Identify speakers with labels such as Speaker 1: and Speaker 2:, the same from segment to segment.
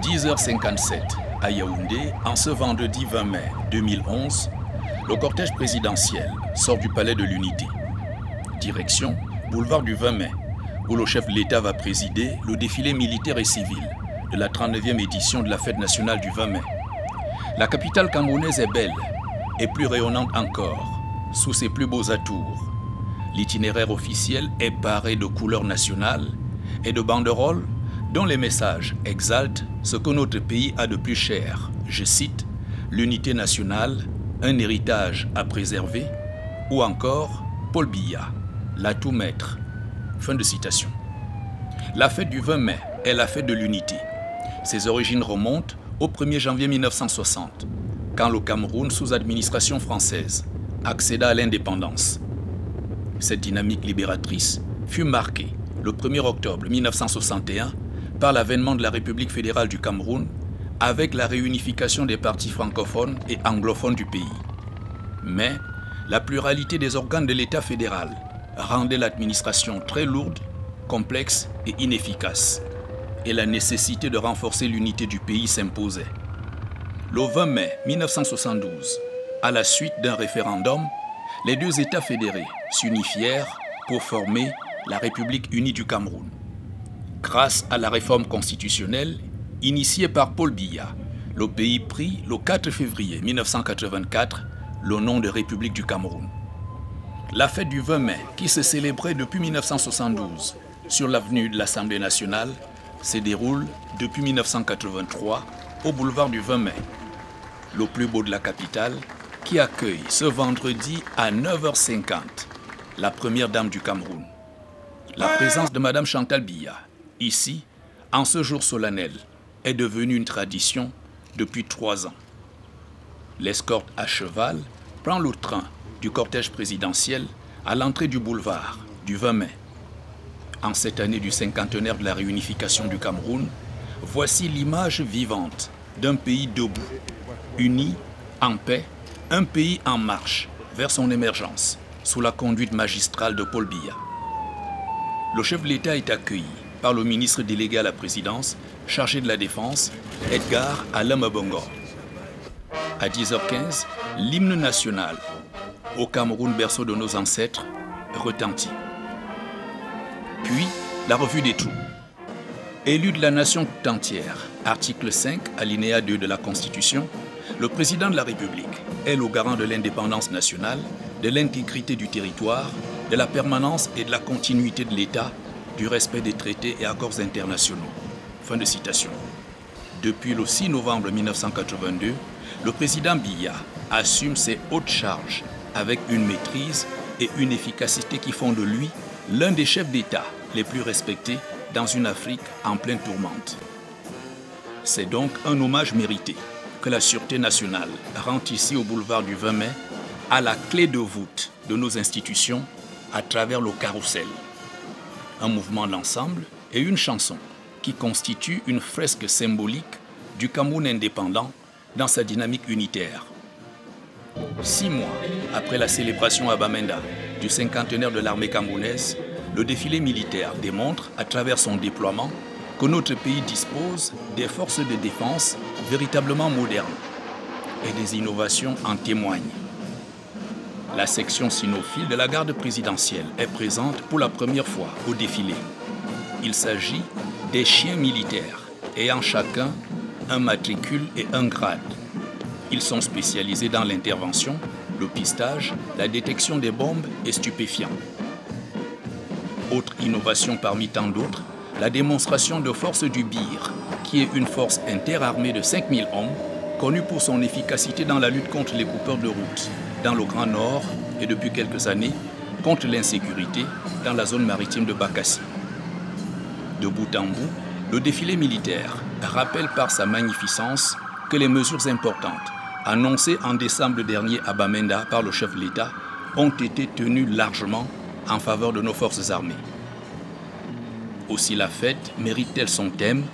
Speaker 1: 10h57 à Yaoundé, en ce vendredi 20 mai 2011, le cortège présidentiel sort du palais de l'Unité. Direction boulevard du 20 mai, où le chef de l'État va présider le défilé militaire et civil de la 39e édition de la fête nationale du 20 mai. La capitale camerounaise est belle et plus rayonnante encore, sous ses plus beaux atours. L'itinéraire officiel est paré de couleurs nationales et de banderoles dont les messages exaltent ce que notre pays a de plus cher. Je cite, l'unité nationale, un héritage à préserver, ou encore Paul Biya, l'atout maître. Fin de citation. La fête du 20 mai est la fête de l'unité. Ses origines remontent au 1er janvier 1960, quand le Cameroun, sous administration française, accéda à l'indépendance. Cette dynamique libératrice fut marquée le 1er octobre 1961 par l'avènement de la République fédérale du Cameroun avec la réunification des partis francophones et anglophones du pays. Mais la pluralité des organes de l'État fédéral rendait l'administration très lourde, complexe et inefficace, et la nécessité de renforcer l'unité du pays s'imposait. Le 20 mai 1972, à la suite d'un référendum, les deux États fédérés s'unifièrent pour former la République unie du Cameroun. Grâce à la réforme constitutionnelle initiée par Paul Biya, le pays prit le 4 février 1984 le nom de République du Cameroun. La fête du 20 mai, qui se célébrait depuis 1972 sur l'avenue de l'Assemblée nationale, se déroule depuis 1983 au boulevard du 20 mai, le plus beau de la capitale, qui accueille ce vendredi à 9h50 la première dame du Cameroun. La présence de Madame Chantal Biya, ici, en ce jour solennel, est devenue une tradition depuis 3 ans. L'escorte à cheval prend le train du cortège présidentiel à l'entrée du boulevard du 20 mai. En cette année du cinquantenaire de la réunification du Cameroun, voici l'image vivante d'un pays debout, uni, en paix, un pays en marche vers son émergence, sous la conduite magistrale de Paul Biya. Le chef de l'État est accueilli par le ministre délégué à la présidence, chargé de la Défense, Edgar Alain Mabongo. À 10h15, l'hymne national, au Cameroun berceau de nos ancêtres, retentit. Puis, la revue des troupes. Élu de la nation tout entière, article 5, alinéa 2 de la Constitution, le président de la République est le garant de l'indépendance nationale, de l'intégrité du territoire, de la permanence et de la continuité de l'État, du respect des traités et accords internationaux. Fin de citation. Depuis le 6 novembre 1982, le président Biya assume ses hautes charges avec une maîtrise et une efficacité qui font de lui l'un des chefs d'État les plus respectés dans une Afrique en pleine tourmente. C'est donc un hommage mérité que la Sûreté nationale rend ici au boulevard du 20 mai à la clé de voûte de nos institutions à travers le carrousel. Un mouvement d'ensemble et une chanson qui constituent une fresque symbolique du Cameroun indépendant dans sa dynamique unitaire. 6 mois après la célébration à Bamenda du cinquantenaire de l'armée camerounaise, le défilé militaire démontre, à travers son déploiement, que notre pays dispose des forces de défense véritablement modernes, et des innovations en témoignent. La section cynophile de la garde présidentielle est présente pour la première fois au défilé. Il s'agit des chiens militaires ayant chacun un matricule et un grade. Ils sont spécialisés dans l'intervention, le pistage, la détection des bombes et stupéfiants. Autre innovation parmi tant d'autres, la démonstration de force du BIR, qui est une force interarmée de 5000 hommes, connue pour son efficacité dans la lutte contre les coupeurs de route, dans le Grand Nord et depuis quelques années, contre l'insécurité dans la zone maritime de Bakassi. De bout en bout, le défilé militaire rappelle par sa magnificence que les mesures importantes annoncées en décembre dernier à Bamenda par le chef de l'État ont été tenues largement en faveur de nos forces armées. Aussi la fête mérite-t-elle son thème,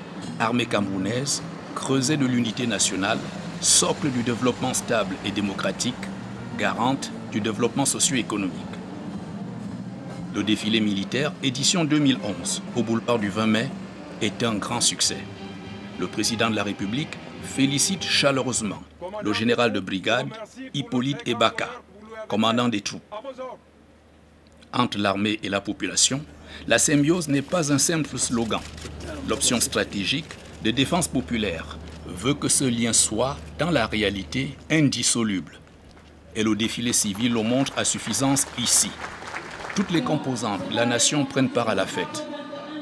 Speaker 1: armée camerounaise, creuset de l'unité nationale, socle du développement stable et démocratique, garante du développement socio-économique. Le défilé militaire, édition 2011, au boulevard du 20 mai, est un grand succès. le président de la République félicite chaleureusement le général de brigade Hippolyte Ebaka, commandant des troupes. Entre l'armée et la population, la symbiose n'est pas un simple slogan. L'option stratégique de défense populaire veut que ce lien soit, dans la réalité, indissoluble. Et le défilé civil le montre à suffisance ici. Toutes les composantes de la nation prennent part à la fête.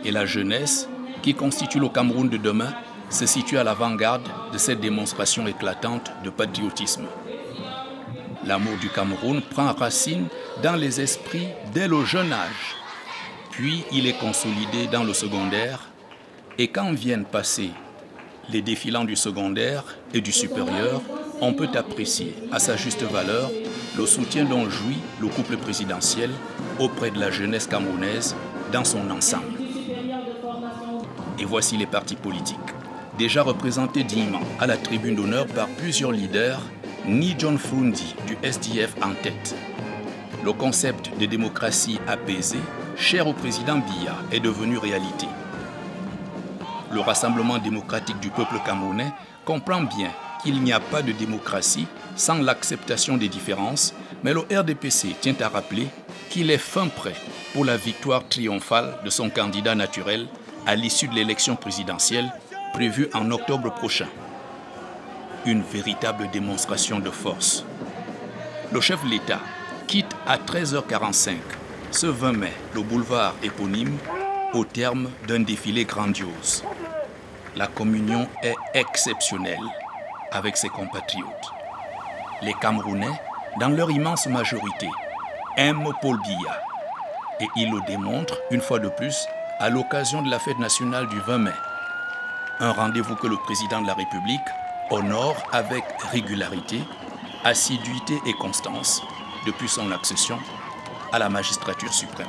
Speaker 1: Et la jeunesse, qui constitue le Cameroun de demain, se situe à l'avant-garde de cette démonstration éclatante de patriotisme. L'amour du Cameroun prend racine dans les esprits dès le jeune âge. Puis il est consolidé dans le secondaire. Et quand viennent passer les défilants du secondaire et du supérieur, on peut apprécier à sa juste valeur le soutien dont jouit le couple présidentiel auprès de la jeunesse camerounaise dans son ensemble. Et voici les partis politiques, déjà représentés dignement à la tribune d'honneur par plusieurs leaders, ni John Frundi du SDF en tête. Le concept de démocratie apaisée, cher au président Biya, est devenu réalité. Le Rassemblement démocratique du peuple camerounais comprend bien qu'il n'y a pas de démocratie sans l'acceptation des différences, mais le RDPC tient à rappeler qu'il est fin prêt pour la victoire triomphale de son candidat naturel à l'issue de l'élection présidentielle prévue en octobre prochain. Une véritable démonstration de force. Le chef de l'État quitte à 13h45 ce 20 mai le boulevard éponyme au terme d'un défilé grandiose. La communion est exceptionnelle avec ses compatriotes. Les Camerounais, dans leur immense majorité, aiment Paul Biya et ils le démontrent une fois de plus à l'occasion de la fête nationale du 20 mai. Un rendez-vous que le président de la République honore avec régularité, assiduité et constance depuis son accession à la magistrature suprême.